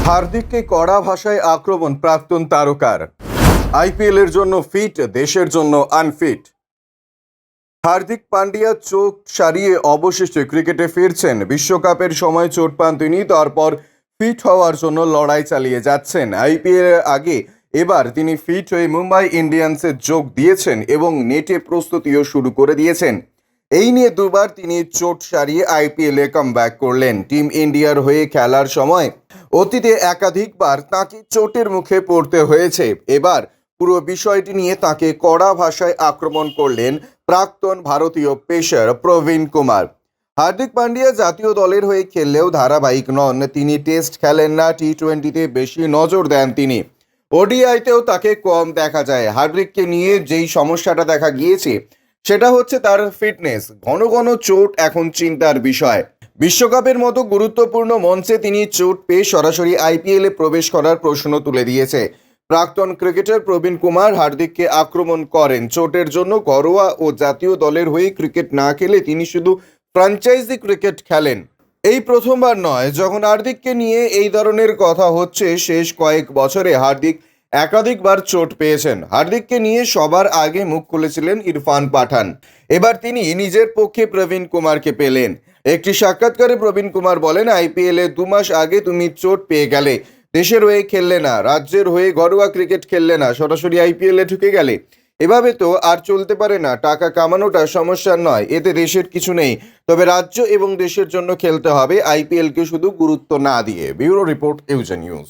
হার্দিককে কড়া ভাষায় আক্রমণ প্রাক্তন তারকার। আইপিএলের জন্য ফিট, দেশের জন্য আনফিট। হার্দিক পান্ডিয়া চোট সারিয়ে অবশেষে ক্রিকেটে ফিরছেন। বিশ্বকাপের সময় চোট পান তিনি, তারপর ফিট হওয়ার জন্য লড়াই চালিয়ে যাচ্ছেন। আইপিএলের আগে এবার তিনি ফিট হয়ে মুম্বাই ইন্ডিয়ান্সে যোগ দিয়েছেন এবং নেটে প্রস্তুতিও শুরু করে দিয়েছেন। এই নিয়ে দুবার তিনি চোট সারিয়ে আইপিএলে কামব্যাক করলেন। টিম ইন্ডিয়ার হয়ে খেলার সময় অতীতে একাধিকবার তাকে চোটের মুখে পড়তে হয়েছে। এবার পুরো বিষয়টি নিয়ে তাকে কড়া ভাষায় আক্রমণ করলেন প্রাক্তন ভারতীয় পেসার প্রবীণ কুমার। হার্দিক পান্ডিয়া জাতীয় দলের হয়ে খেললেও ধারাবাহিক নন। তিনি টেস্ট খেলেন না, টি-20তে বেশি নজর দেন তিনি। ওডিআইতেও তাকে কম দেখা যায়। হার্দিককে নিয়ে যেই সমস্যাটা দেখা গিয়েছে সেটা হচ্ছে তার ফিটনেস। ঘন ঘন চোট এখন চিন্তার বিষয়। বিশ্বকাপের মতো গুরুত্বপূর্ণ মঞ্চে তিনি চোট পেয়ে সরাসরি আইপিএলে প্রবেশ করার প্রশ্ন তুলে দিয়েছে। প্রাক্তন ক্রিকেটার প্রবীণ কুমার হার্দিককে আক্রমণ করেন। চোটের জন্য ঘরোয়া ও জাতীয় দলের হয়ে ক্রিকেট না খেলে তিনি শুধু ফ্র্যাঞ্চাইজি ক্রিকেট খেলেন। এই প্রথমবার নয় যখন হার্দিককে নিয়ে এই ধরনের কথা হচ্ছে। শেষ কয়েক বছরে হার্দিক একাধিকবার চোট পেয়েছেন। হার্দিককে নিয়ে সবার আগে মুখ খুলেছিলেন ইরফান পাঠান। এবার তিনি নিজের পক্ষে প্রবীণ কুমারকে পেলেন। একটি সাক্ষাৎকারে প্রবীণ কুমার বলেন, আইপিএলে 2 মাস আগে তুমি চোট পেয়ে গেলে, দেশের হয়ে খেললে না, রাজ্যের হয়ে ঘরোয়া ক্রিকেট খেললে না, সরাসরি আইপিএলে ঢুকে গেলে। এভাবে তো আর চলতে পারে না। টাকা কামানোটা সমস্যা নয়, এতে দেশের কিছু নেই, তবে রাজ্য এবং দেশের জন্য খেলতে হবে, আইপিএলকে শুধু গুরুত্ব না দিয়ে। ব্যুরো রিপোর্ট, ইউজে নিউজ।